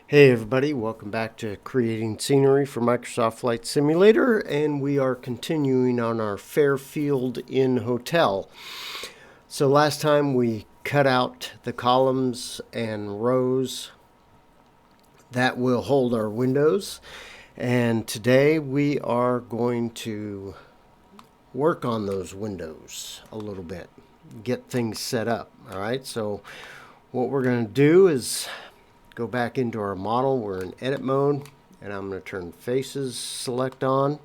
Hey everybody, welcome back to Creating Scenery for Microsoft Flight Simulator, and we are continuing on our Fairfield Inn Hotel. So last time we cut out the columns and rows that will hold our windows, and today we are going to work on those windows a little bit, get things set up. All right, so what we're going to do is go back into our model. We're in edit mode, and I'm going to turn faces select on,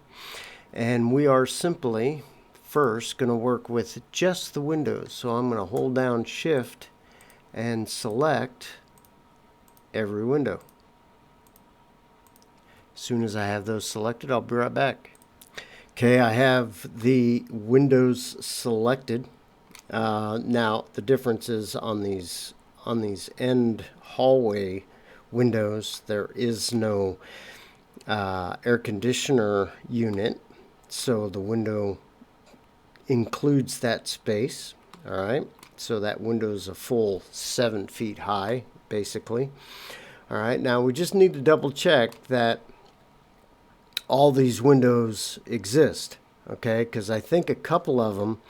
and we are simply first going to work with just the windows. So I'm going to hold down shift and select every window. As soon as I have those selected, I'll be right back. Okay, I have the windows selected. Now the difference is on these end hallway windows, there is no air conditioner unit, so the window includes that space. All right, so that window is a full 7 feet high, basically. All right, now we just need to double check that all these windows exist, okay, because I think a couple of them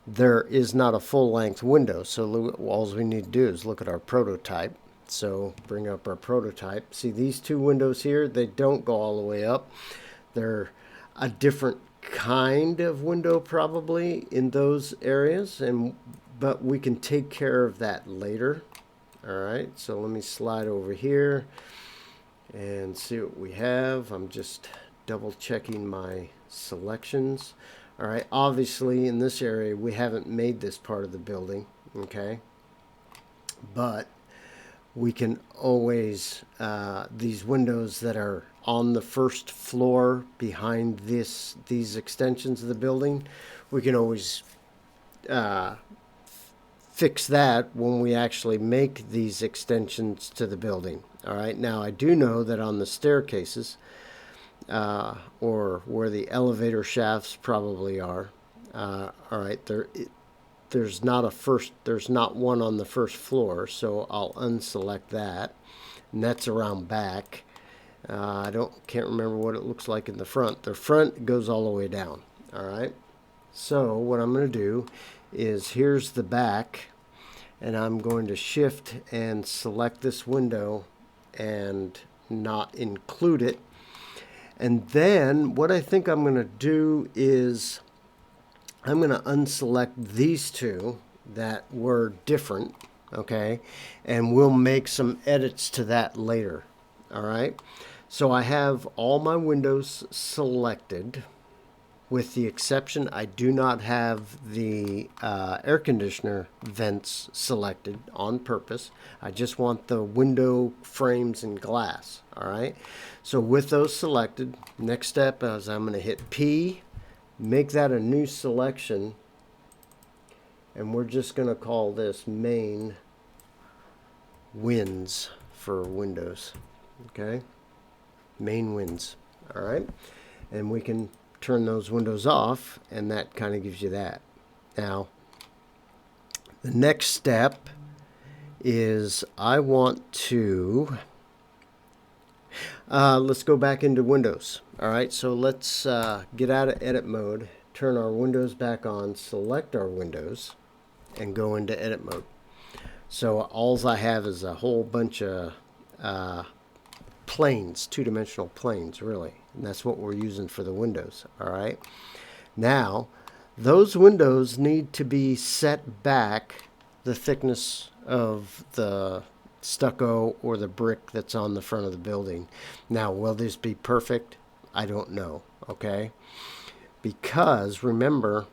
there is not a full-length window. So all we need to do is look at our prototype. So bring up our prototype. See these two windows here, they don't go all the way up. They're a different kind of window probably in those areas, but we can take care of that later. All right, so let me slide over here and see what we have. I'm just double checking my selections. All right, obviously in this area we haven't made this part of the building, okay, but we can always these windows that are on the first floor behind these extensions of the building, we can always fix that when we actually make these extensions to the building. All right, now I do know that on the staircases or where the elevator shafts probably are. All right, there's not one on the first floor, so I'll unselect that, and that's around back. I can't remember what it looks like in the front. The front goes all the way down. All right, so what I'm going to do is here's the back, and I'm going to shift and select this window and not include it. And then what I think I'm going to do is I'm going to unselect these two that were different, okay? And we'll make some edits to that later, all right? So I have all my windows selected, with the exception I do not have the air conditioner vents selected on purpose. I just want the window frames and glass, all right? So with those selected, next step is I'm going to hit P, make that a new selection, and we're just going to call this main winds for windows, okay? Main winds, all right? And we can turn those windows off, and that kind of gives you that. Now, the next step is I want to let's go back into Windows. All right, so let's get out of edit mode, turn our windows back on, select our windows, and go into edit mode. So all I have is a whole bunch of planes, two-dimensional planes, really. And that's what we're using for the windows. All right, now those windows need to be set back the thickness of the stucco or the brick that's on the front of the building. Now, will this be perfect? I don't know, okay? Because remember,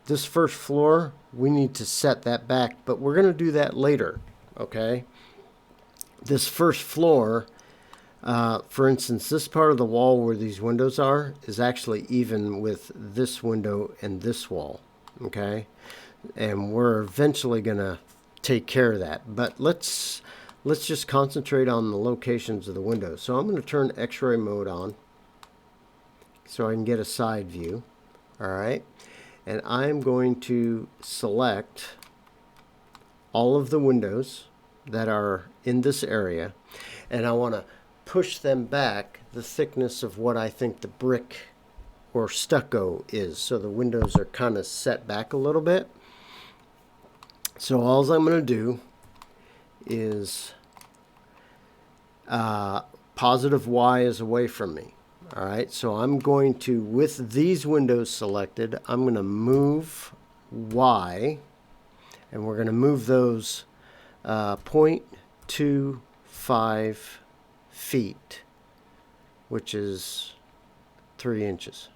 this first floor, we need to set that back, but we're going to do that later, okay? This first floor, for instance, this part of the wall where these windows are is actually even with this window and this wall, okay? And we're eventually going to take care of that. But let's just concentrate on the locations of the windows. So I'm going to turn X-ray mode on so I can get a side view. All right, and I'm going to select all of the windows that are in this area, and I want to push them back the thickness of what I think the brick or stucco is. So the windows are kind of set back a little bit. So all I'm going to do is positive Y is away from me. All right, so I'm going to, with these windows selected, I'm going to move Y, and we're going to move those 0.25 feet, which is 3 inches.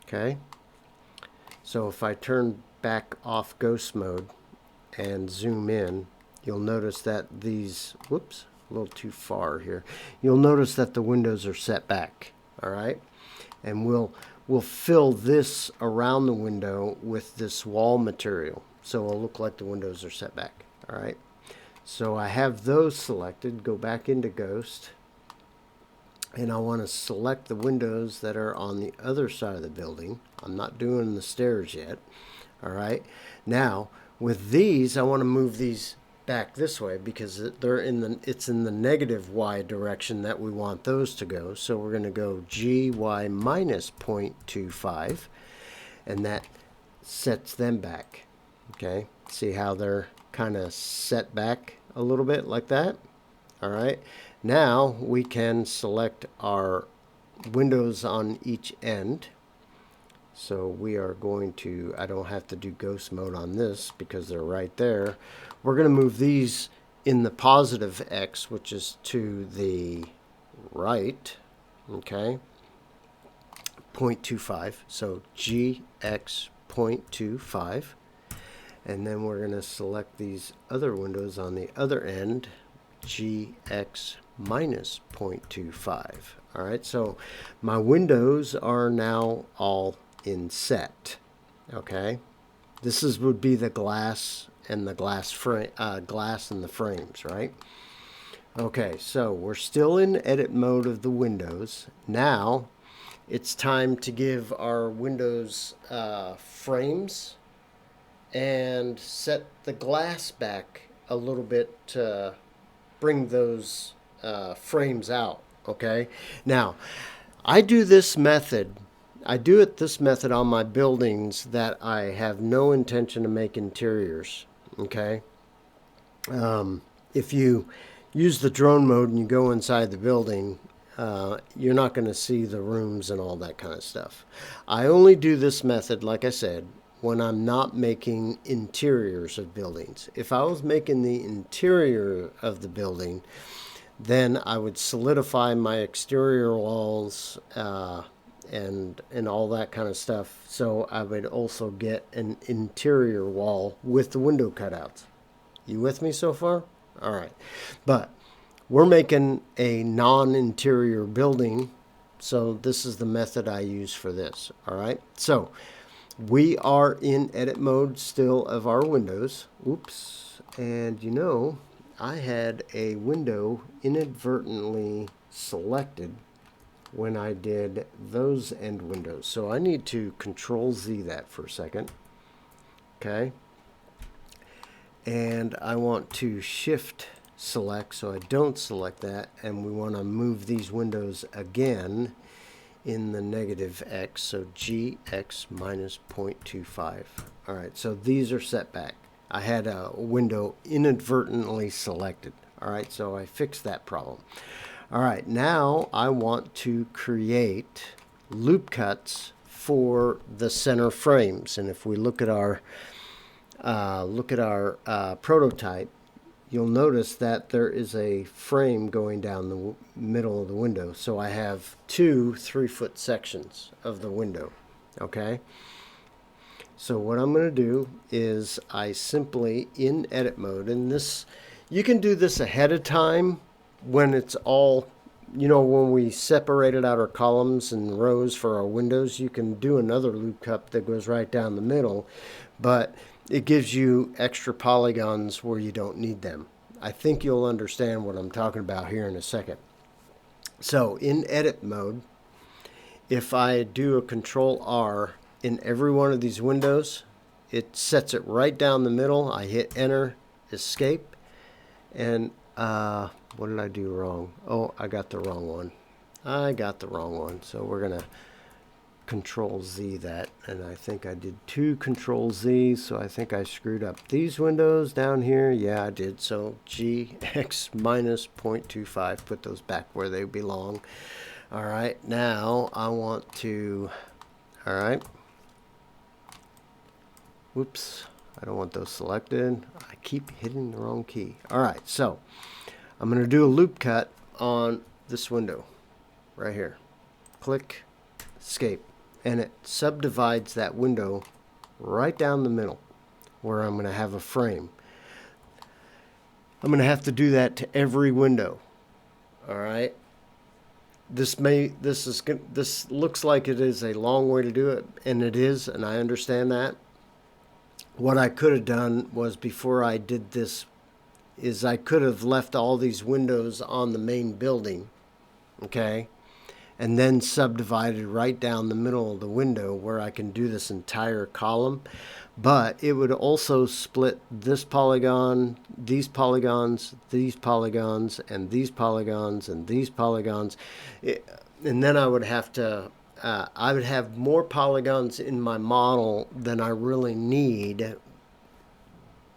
Okay, so if I turn back off ghost mode and zoom in, you'll notice that these, whoops, a little too far here. You'll notice that the windows are set back. All right, and we'll fill this around the window with this wall material, so it'll look like the windows are set back. All right, so I have those selected. Go back into Ghost, and I want to select the windows that are on the other side of the building. I'm not doing the stairs yet. All right, now with these, I want to move these back this way because it's in the negative Y direction that we want those to go. So we're going to go GY minus 0.25, and that sets them back. Okay, see how they're kind of set back a little bit like that. All right, now we can select our windows on each end. So we are going to, I don't have to do ghost mode on this because they're right there. We're going to move these in the positive X, which is to the right, okay, 0.25, so GX 0.25, and then we're going to select these other windows on the other end, GX minus 0.25. All right, so my windows are now all inset. Okay, this would be the glass and the glass and the frames, right? Okay, so we're still in edit mode of the windows. Now it's time to give our windows frames and set the glass back a little bit to bring those frames out. Okay, now I do this method on my buildings that I have no intention to make interiors. Okay, if you use the drone mode and you go inside the building, you're not going to see the rooms and all that kind of stuff. I only do this method, like I said, when I'm not making interiors of buildings. If I was making the interior of the building, then I would solidify my exterior walls and all that kind of stuff. So I would also get an interior wall with the window cutouts. You with me so far? All right. But we're making a non-interior building, so this is the method I use for this. All right. So we are in edit mode still of our windows. Oops. And you know, I had a window inadvertently selected when I did those end windows. So I need to Control Z that for a second. Okay. And I want to Shift select so I don't select that, and we want to move these windows again in the negative X, so GX minus 0.25. All right, so these are set back. I had a window inadvertently selected. All right, so I fixed that problem. All right, now I want to create loop cuts for the center frames, and if we look at our prototype, you'll notice that there is a frame going down the middle of the window. So I have two 3-foot sections of the window. Okay. So what I'm going to do is I simply, in edit mode, and this, you can do this ahead of time when it's all, you know, when we separated out our columns and rows for our windows, you can do another loop cut that goes right down the middle, but it gives you extra polygons where you don't need them. I think you'll understand what I'm talking about here in a second. So in edit mode, if I do a Control R in every one of these windows, it sets it right down the middle. I hit Enter, Escape, and What did I do wrong? Oh, I got the wrong one. I got the wrong one. So we're going to Control Z that, and I think I did 2 Control Z, so I think I screwed up these windows down here. Yeah, I did. So GX minus 0.25, put those back where they belong. All right, now I want to, all right, whoops, I don't want those selected. I keep hitting the wrong key. All right, so I'm going to do a loop cut on this window right here. Click, escape. And it subdivides that window right down the middle where I'm going to have a frame. I'm going to have to do that to every window. All right. This looks like it is a long way to do it, and it is, and I understand that. What I could have done was, before I did this, is I could have left all these windows on the main building, okay, and then subdivided right down the middle of the window where I can do this entire column. But it would also split this polygon, these polygons, these polygons, and these polygons, and these polygons. And then I would have to, I would have more polygons in my model than I really need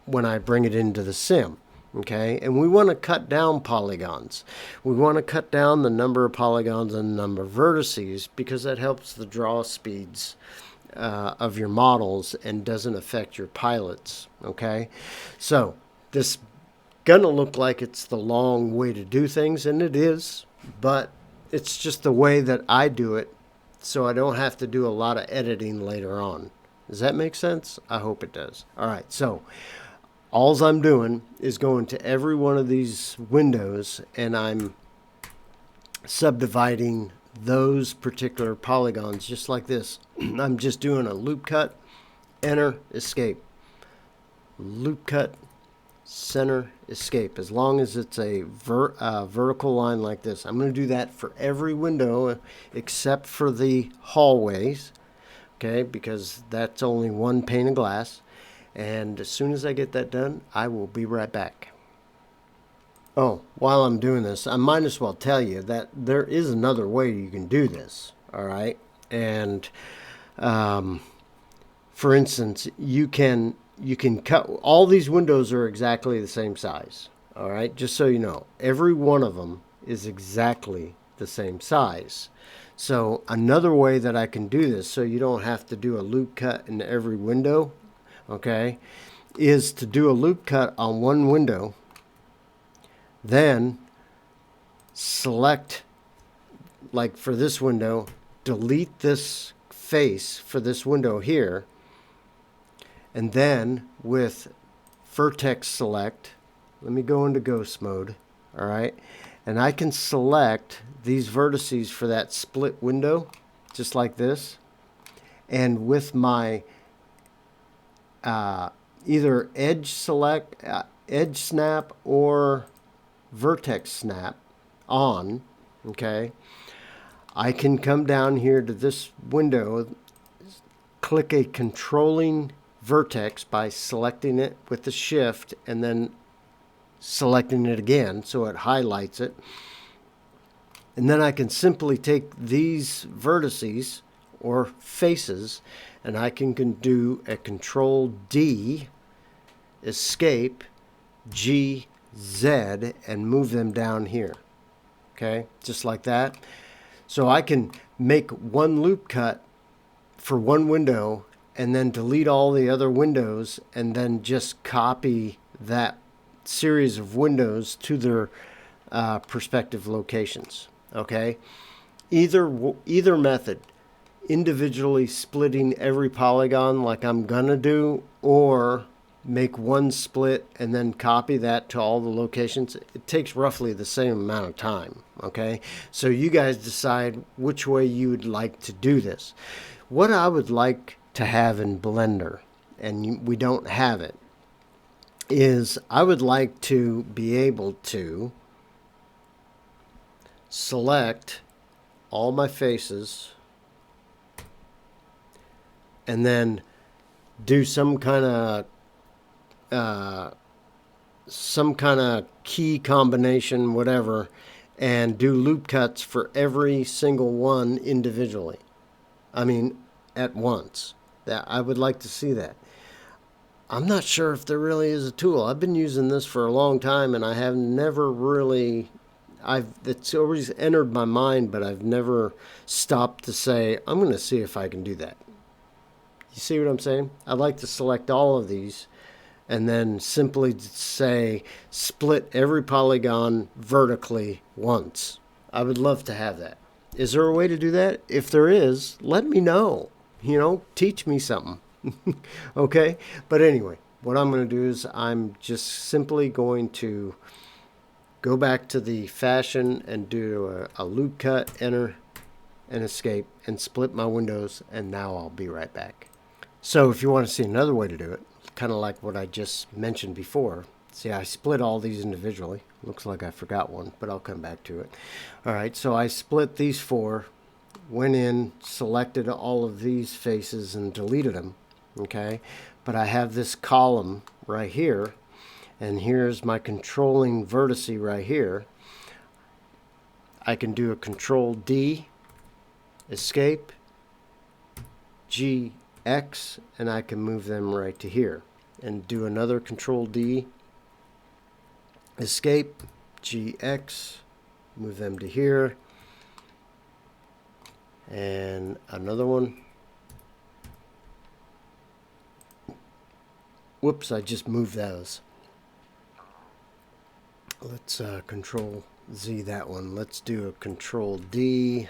when I bring it into the sim. Okay, and we want to cut down polygons. We want to cut down the number of polygons and the number of vertices, because that helps the draw speeds of your models and doesn't affect your pilots. Okay, so this gonna look like it's the long way to do things, and it is, but it's just the way that I do it, so I don't have to do a lot of editing later on. Does that make sense? I hope it does. All right, so all I'm doing is going to every one of these windows, and I'm subdividing those particular polygons just like this. I'm just doing a loop cut, enter, escape. Loop cut, center, escape. As long as it's a vertical line like this. I'm going to do that for every window except for the hallways, okay, because that's only one pane of glass. And as soon as I get that done, I will be right back. Oh, while I'm doing this, I might as well tell you that there is another way you can do this. All right. And for instance, you can cut, all these windows are exactly the same size. All right. Just so you know, every one of them is exactly the same size. So another way that I can do this, so you don't have to do a loop cut in every window, okay, is to do a loop cut on one window, then select, like for this window, delete this face for this window here, and then with vertex select, let me go into ghost mode, all right, and I can select these vertices for that split window just like this, and with my either edge select, edge snap, or vertex snap on, okay, I can come down here to this window, click a controlling vertex by selecting it with the shift and then selecting it again so it highlights it, and then I can simply take these vertices or faces, and I can do a Control D, escape, G, Z, and move them down here. Okay, just like that. So I can make one loop cut for one window and then delete all the other windows and then just copy that series of windows to their respective locations. Okay, either method, individually splitting every polygon like I'm gonna do, or make one split and then copy that to all the locations. It takes roughly the same amount of time. Okay, so you guys decide which way you would like to do this. What I would like to have in Blender, and we don't have it, is I would like to be able to select all my faces and then do some kind of some kind of key combination, whatever, and do loop cuts for every single one individually. I mean, at once. That I would like to see that. I'm not sure if there really is a tool. I've been using this for a long time, and I have never really. It's always entered my mind, but I've never stopped to say, I'm going to see if I can do that. You see what I'm saying? I'd like to select all of these and then simply say split every polygon vertically once. I would love to have that. Is there a way to do that? If there is, let me know. Teach me something. Okay? But anyway, what I'm going to do is I'm just simply going to go back to the fashion and do a loop cut, enter, and escape, and split my windows, and now I'll be right back. So if you want to see another way to do it, kind of like what I just mentioned before, see, I split all these individually. Looks like I forgot one, but I'll come back to it. All right, so I split these four, went in, selected all of these faces, and deleted them, okay? But I have this column right here, and here's my controlling vertice right here. I can do a Control D, escape, GX, and I can move them right to here. And do another Control D, escape, GX, move them to here. And another one. Whoops, I just moved those. Let's Control Z that one. Let's do a Control D.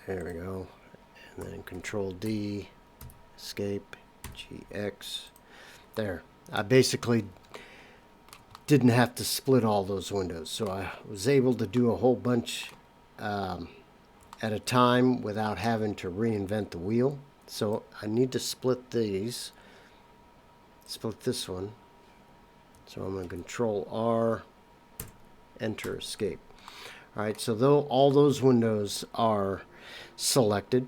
There we go. And then Control D, escape, GX. There. I basically didn't have to split all those windows, so I was able to do a whole bunch at a time without having to reinvent the wheel. So I need to split these. Split this one. So I'm going to Control R, enter, escape. All right, so though all those windows are selected,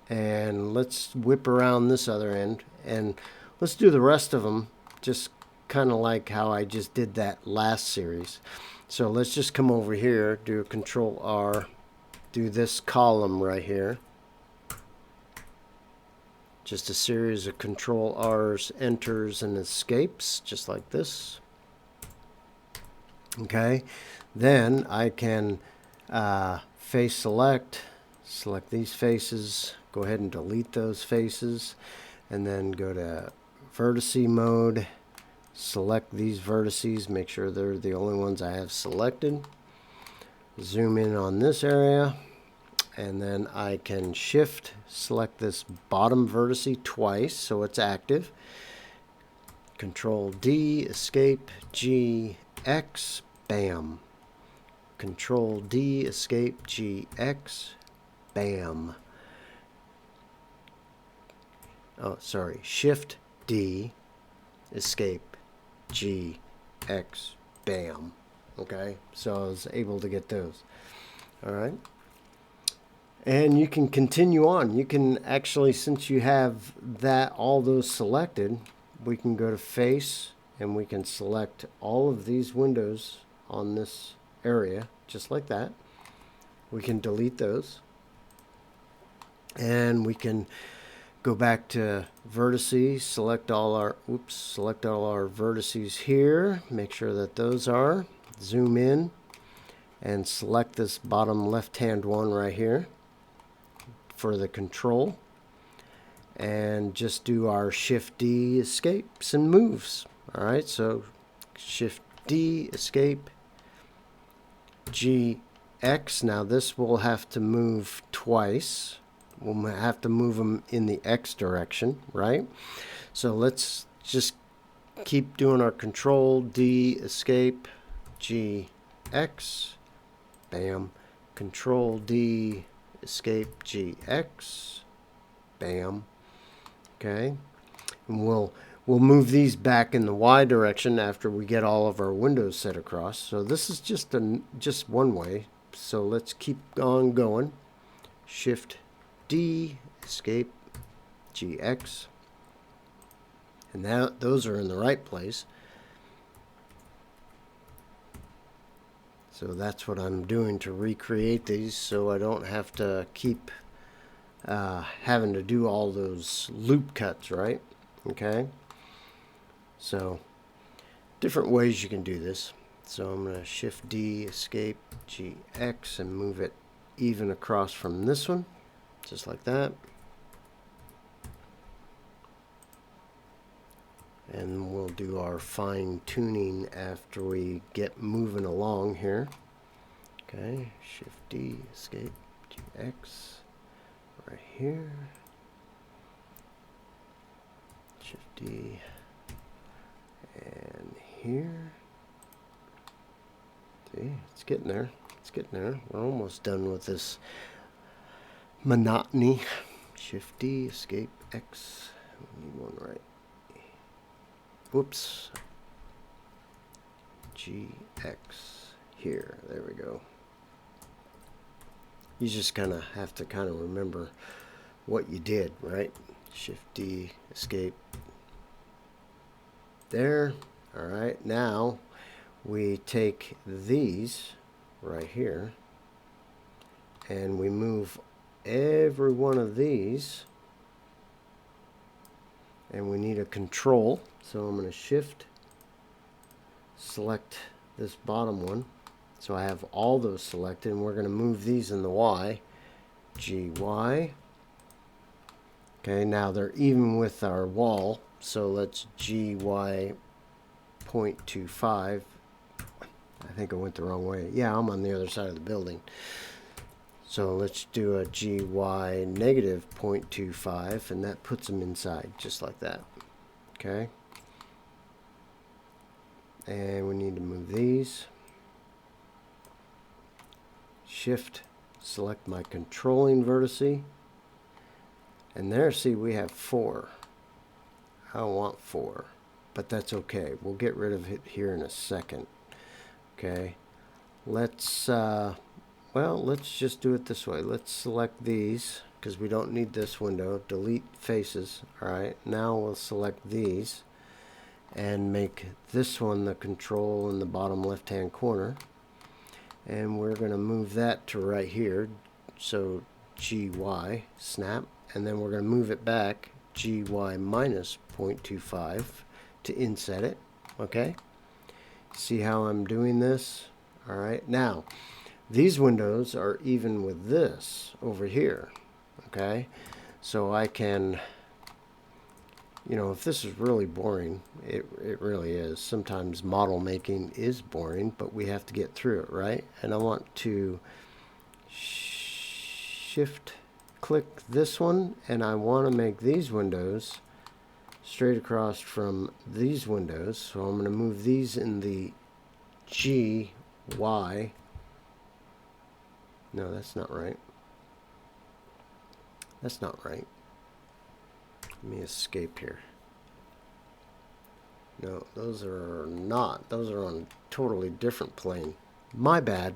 and let's whip around this other end, and let's do the rest of them just kind of like how I just did that last series. So let's just come over here, do a Control R, do this column right here. Just a series of Control R's, enters, and escapes, just like this. Okay, then I can face select these faces, go ahead and delete those faces, and then go to vertice mode, select these vertices, make sure they're the only ones I have selected. Zoom in on this area. And then I can shift, select this bottom vertice twice so it's active. Control D, escape, G, X, bam. Control D, escape, G, X, bam. Oh, sorry. Shift D, escape, G, X, bam. Okay, so I was able to get those. All right. And you can continue on. You can actually, since you have all those selected, we can go to face and we can select all of these windows on this area, just like that. We can delete those. And we can go back to vertices, select all our vertices here, make sure that those are, zoom in, and select this bottom left-hand one right here for the control, and just do our Shift D, escapes and moves. All right, so Shift D, escape, GX. Now this will have to move twice. We'll have to move them in the X direction, right? So let's just keep doing our Control D, escape, GX, bam, Control D, escape, GX, bam. Okay, and we'll move these back in the Y direction after we get all of our windows set across. So this is just one way. So let's keep on going. Shift D, escape, GX, And now those are in the right place. So that's what I'm doing to recreate these, so I don't have to keep having to do all those loop cuts, right? Okay. So different ways you can do this. So I'm going to Shift D, Escape GX, and move it even across from this one, just like that. And we'll do our fine tuning after we get moving along here. Okay, Shift D, Escape GX, right here. Shift D, and here. See, it's getting there. It's getting there. We're almost done with this monotony. Shift D, Escape X. We need one right. Whoops. GX here. There we go. You just kind of have to remember what you did, right? Shift D, Escape. There. All right. Now we take these right here and we move every one of these, and we need a control. So I'm going to Shift, select this bottom one. So I have all those selected, and we're going to move these in the Y. GY. Okay, now they're even with our wall. So let's GY 0.25. I think I went the wrong way. Yeah, I'm on the other side of the building. So let's do a GY negative 0.25, and that puts them inside, just like that. Okay. And we need to move these. Shift, select my controlling vertice. And there, see, we have 4. I don't want 4, but that's okay. We'll get rid of it here in a second. Okay. Let's, well, let's just do it this way. Let's select these, because we don't need this window. Delete faces. All right. Now we'll select these and make this one the control in the bottom left hand corner, and we're going to move that to right here, so GY snap, and then we're going to move it back GY minus 0.25 to inset it. Okay, see how I'm doing this? All right, now these windows are even with this over here. Okay, so I can, you know, if this is really boring, it really is. Sometimes model making is boring, but we have to get through it, right? And I want to Shift click this one, and I want to make these windows straight across from these windows. So I'm going to move these in the GY. No, that's not right. That's not right. Let me escape here. No, those are not. Those are on a totally different plane. My bad.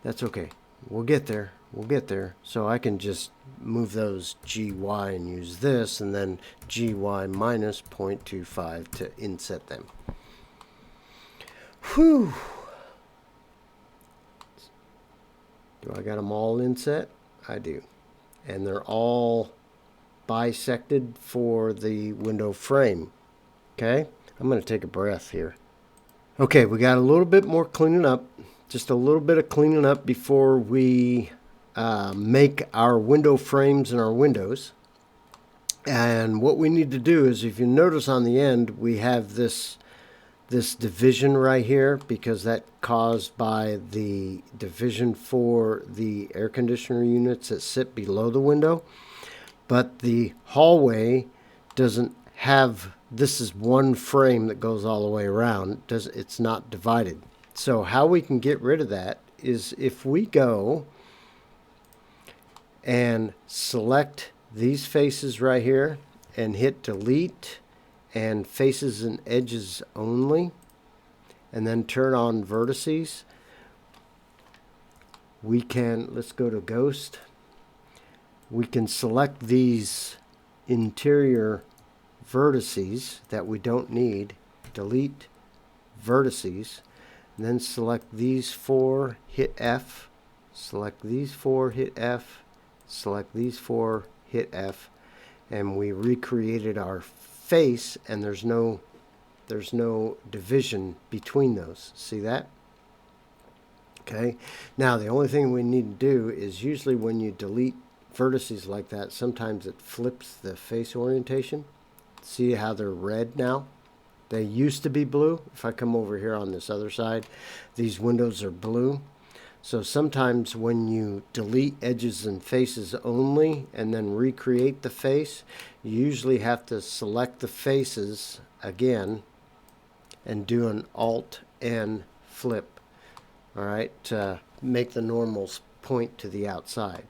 That's okay. We'll get there. We'll get there. So I can just move those GY and use this, and then GY minus 0.25 to inset them. Whew. Do I got them all inset? I do. And they're all bisected for the window frame. Okay, I'm going to take a breath here. Okay, we got a little bit more cleaning up, just a little bit of cleaning up before we make our window frames and our windows. And what we need to do is, if you notice on the end, we have this division right here, because that caused by the division for the air conditioner units that sit below the window. But the hallway doesn't have, this is one frame that goes all the way around. It's not divided. So how we can get rid of that is if we go and select these faces right here and hit delete and faces and edges only, and then turn on vertices, we can, let's go to ghost. We can select these interior vertices that we don't need, delete vertices, and then select these four, hit F, select these four, hit F, select these four, hit F, and we recreated our face, and there's no division between those. See that? Okay. Now the only thing we need to do is, usually when you delete vertices like that, sometimes it flips the face orientation. See how they're red now? They used to be blue. If I come over here on this other side, these windows are blue. So sometimes when you delete edges and faces only and then recreate the face, you usually have to select the faces again and do an Alt N flip, all right, to make the normals point to the outside.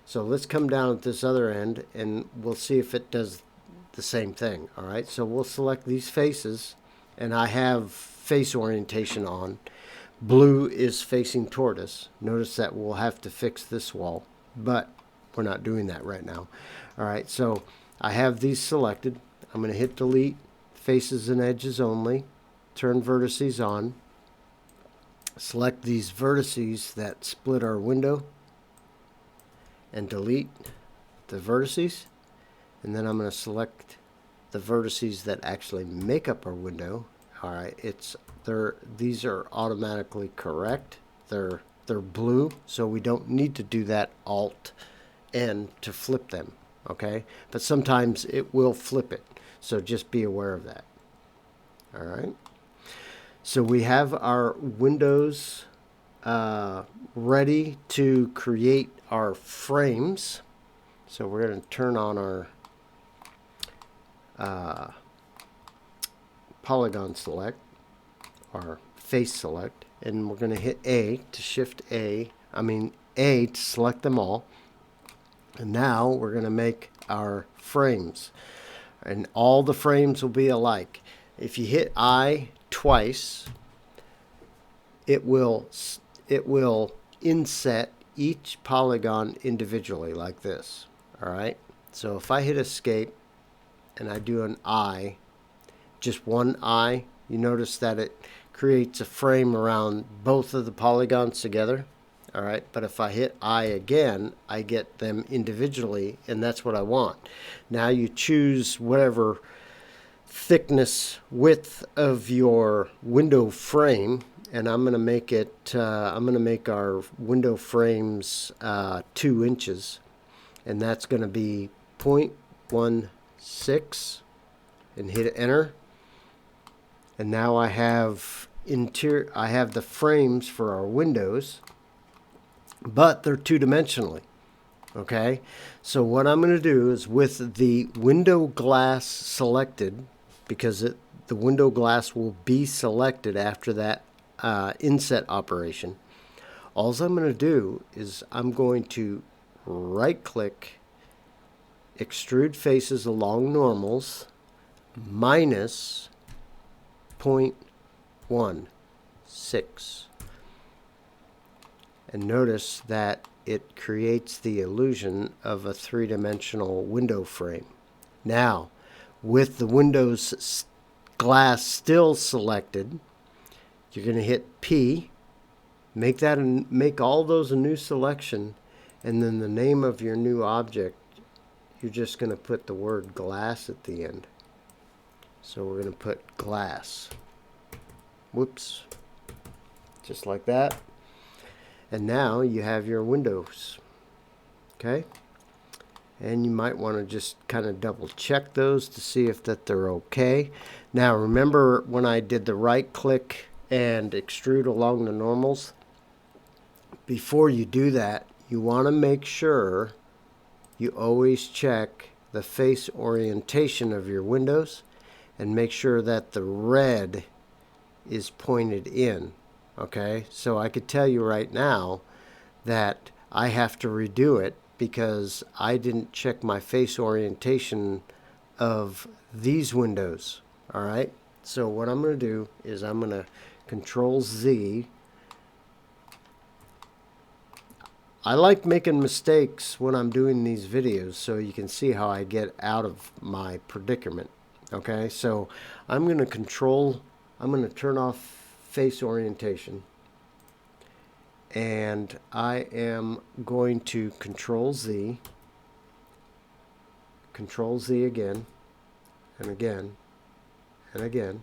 So let's come down at this other end and we'll see if it does the same thing. All right, so we'll select these faces, and I have face orientation on. Blue is facing toward us. Notice that we'll have to fix this wall, but we're not doing that right now. All right, so I have these selected. I'm going to hit delete, faces and edges only, turn vertices on, select these vertices that split our window, and delete the vertices. And then I'm going to select the vertices that actually make up our window. All right, these are automatically correct. They're blue, so we don't need to do that Alt N to flip them. Okay, but sometimes it will flip it, so just be aware of that. All right. So we have our windows ready to create our frames. So we're going to turn on our polygon select, our face select, and we're going to hit A to shift A to select them all. And now we're going to make our frames, and all the frames will be alike. If you hit I twice, it will inset each polygon individually like this. All right, so if I hit escape and I do an I, just one I, you notice that it creates a frame around both of the polygons together. All right, but if I hit I again, I get them individually, and that's what I want. Now you choose whatever thickness, width of your window frame, and I'm going to make it, I'm going to make our window frames 2 inches, and that's going to be 0.16, and hit enter. And now I have the frames for our windows, but they're 2-dimensionally. Okay, so what I'm going to do is, with the window glass selected, because the window glass will be selected after that inset operation, all I'm going to do is I'm going to right click, extrude faces along normals, minus 0.16. And notice that it creates the illusion of a 3-dimensional window frame. Now, with the Windows glass still selected, you're going to hit P, make all those a new selection, and then the name of your new object, you're just going to put the word glass at the end. So we're going to put glass. Whoops. Just like that. And now you have your windows. Okay? And you might want to just kind of double check those to see if that they're okay. Now remember when I did the right click and extrude along the normals? Before you do that, you want to make sure you always check the face orientation of your windows and make sure that the red is pointed in. Okay, so I could tell you right now that I have to redo it because I didn't check my face orientation of these windows. All right, so what I'm going to do is I'm going to Control Z. I like making mistakes when I'm doing these videos so you can see how I get out of my predicament. Okay, so I'm going to turn off face orientation, and I am going to Control Z again, and again, and again,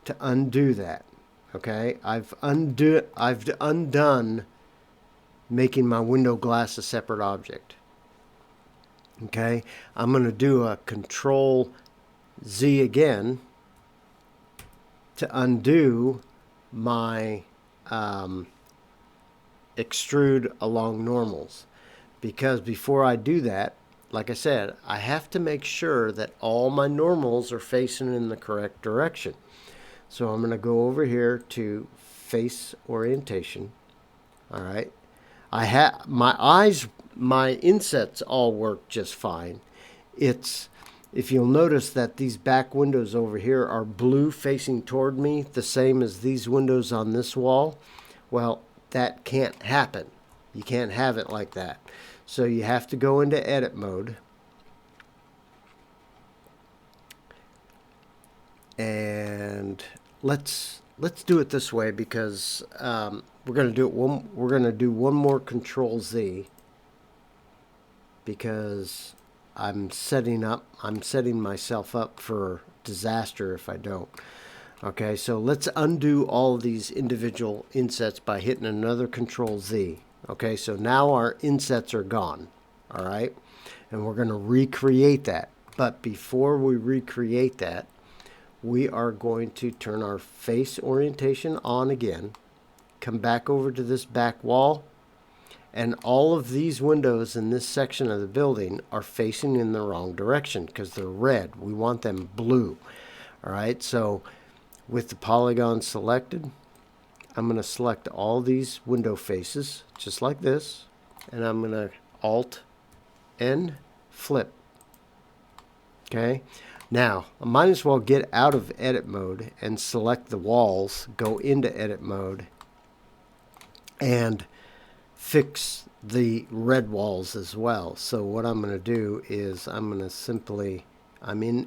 to undo that. Okay, I've undone making my window glass a separate object. Okay, I'm going to do a Control Z again to undo my extrude along normals, because before I do that, like I said, I have to make sure that all my normals are facing in the correct direction. So I'm going to go over here to face orientation. All right, I have my insets all work just fine. If you'll notice that these back windows over here are blue facing toward me, the same as these windows on this wall, well, that can't happen. You can't have it like that. So you have to go into edit mode. And let's do it this way, because we're going to do one more Control Z, because I'm setting myself up for disaster if I don't. Okay, so let's undo all of these individual insets by hitting another Control Z. Okay, so now our insets are gone. All right, and we're going to recreate that. But before we recreate that, we are going to turn our face orientation on again, come back over to this back wall, and all of these windows in this section of the building are facing in the wrong direction because they're red. We want them blue. All right, so with the polygon selected, I'm going to select all these window faces just like this, and I'm going to Alt N flip. Okay, now I might as well get out of edit mode and select the walls, go into edit mode, and fix the red walls as well. So what I'm going to do is I'm in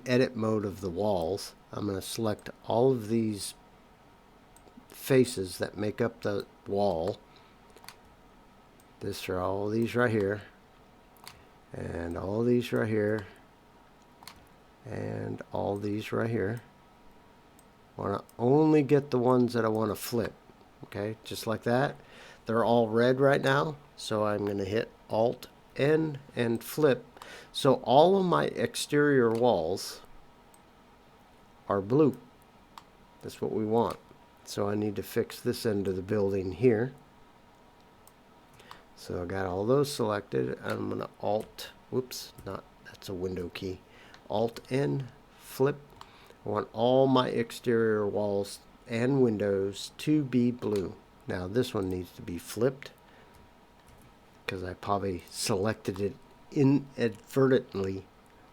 edit mode of the walls. I'm going to select all of these faces that make up the wall. This are all these right here, and all these right here, and all these right here. I want to only get the ones that I want to flip. Okay, just like that. They're all red right now, so I'm going to hit Alt N and flip. So all of my exterior walls are blue. That's what we want. So I need to fix this end of the building here. So I got all those selected. I'm going to that's a window key. Alt N, flip. I want all my exterior walls and windows to be blue. Now this one needs to be flipped because I probably selected it inadvertently.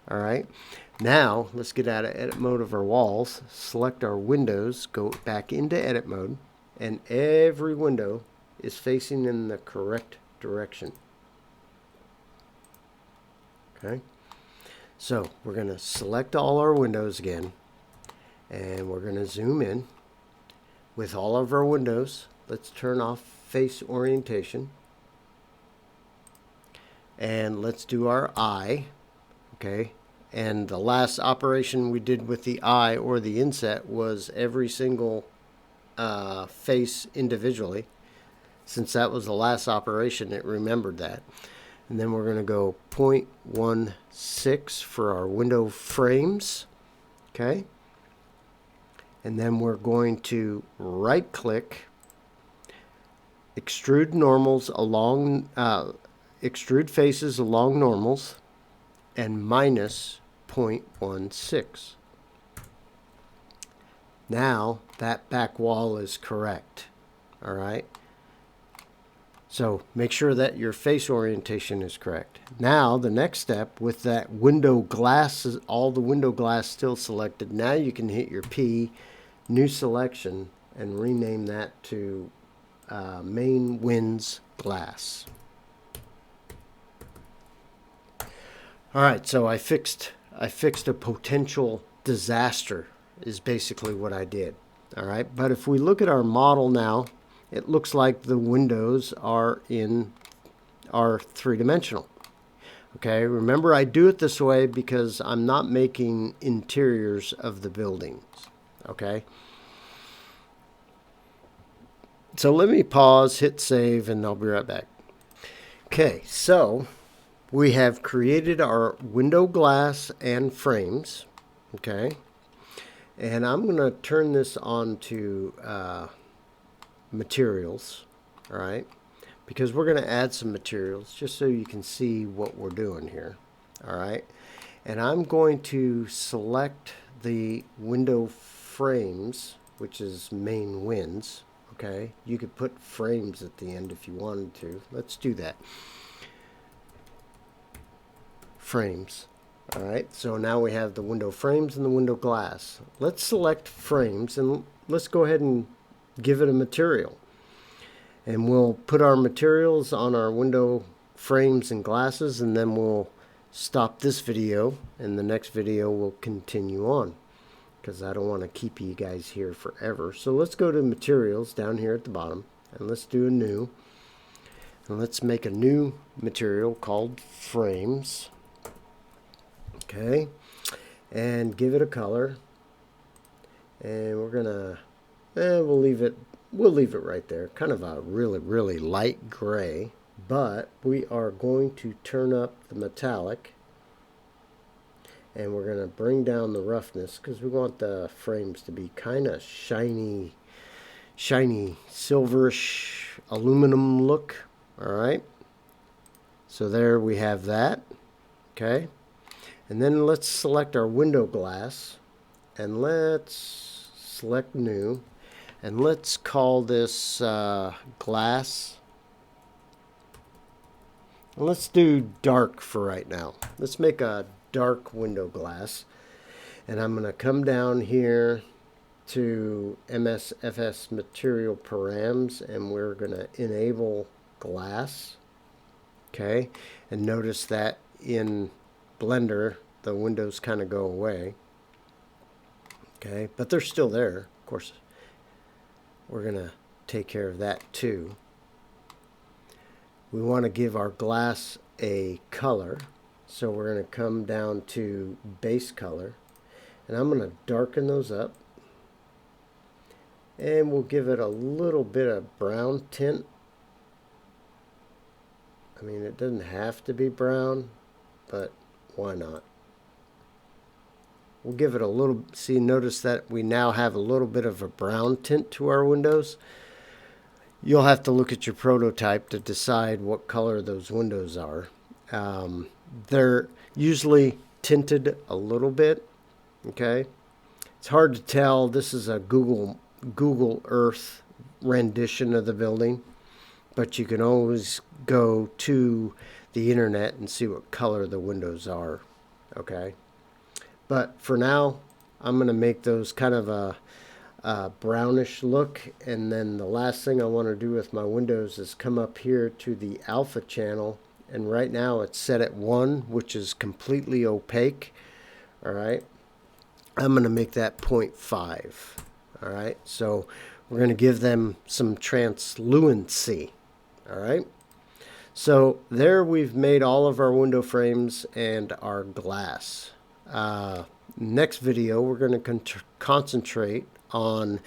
All right, now let's get out of edit mode of our walls, select our windows, go back into edit mode, and every window is facing in the correct direction. Okay, so we're going to select all our windows again, and we're going to zoom in with all of our windows. Let's turn off face orientation, and let's do our eye. Okay, and the last operation we did with the eye or the inset was every single face individually. Since that was the last operation, it remembered that. And then we're going to go 0.16 for our window frames. Okay, and then we're going to right click, extrude normals along extrude faces along normals, and minus 0.16. Now that back wall is correct. All right, so make sure that your face orientation is correct. Now the next step, with that window glass, all the window glass still selected, now you can hit your P, new selection, and rename that to main winds glass. All right, so I fixed a potential disaster is basically what I did. All right, but if we look at our model now, it looks like the windows are three-dimensional. Okay, remember I do it this way because I'm not making interiors of the buildings. Okay, so let me pause, hit save, and I'll be right back. Okay, so we have created our window glass and frames. Okay, and I'm going to turn this on to materials. All right, because we're going to add some materials just so you can see what we're doing here. All right, and I'm going to select the window frames, which is main winds. Okay, you could put frames at the end if you wanted to. Let's do that. Frames. All right, so now we have the window frames and the window glass. Let's select frames and let's go ahead and give it a material. And we'll put our materials on our window frames and glasses, and then we'll stop this video, and the next video will continue on because I don't want to keep you guys here forever. So let's go to materials down here at the bottom, and let's do a new. And let's make a new material called frames. Okay, and give it a color, and we're gonna we'll leave it right there, kind of a really light gray, but we are going to turn up the metallic, and we're gonna bring down the roughness because we want the frames to be kind of shiny silverish aluminum look. All right, so there we have that. Okay. And then let's select our window glass, and let's select new, and let's call this glass. And let's do dark for right now. Let's make a dark window glass, and I'm going to come down here to MSFS material params, and we're going to enable glass. Okay, and notice that in Blender, the windows kind of go away. Okay, but they're still there. Of course, we're going to take care of that too. We want to give our glass a color, so we're going to come down to base color, and I'm going to darken those up, and we'll give it a little bit of brown tint. I mean, it doesn't have to be brown, but why not? We'll give it a little, see, notice that we now have a little bit of a brown tint to our windows. You'll have to look at your prototype to decide what color those windows are. They're usually tinted a little bit, okay? It's hard to tell. This is a Google Earth rendition of the building, but you can always go to the internet and see what color the windows are. Okay, but for now I'm going to make those kind of a brownish look, and then the last thing I want to do with my windows is come up here to the alpha channel, and right now it's set at 1, which is completely opaque. All right, I'm going to make that 0.5. all right, so we're going to give them some translucency. All right, so there we've made all of our window frames and our glass. Next video, we're going to concentrate on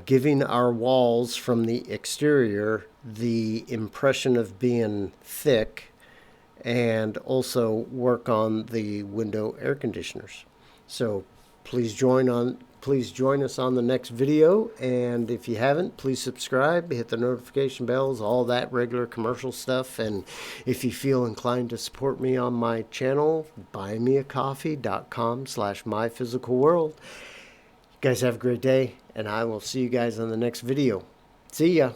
giving our walls from the exterior the impression of being thick, and also work on the window air conditioners. So please join us on the next video, and if you haven't, please subscribe, hit the notification bells, all that regular commercial stuff. And if you feel inclined to support me on my channel, buymeacoffee.com/myphysicalworld. You guys have a great day, and I will see you guys on the next video. See ya.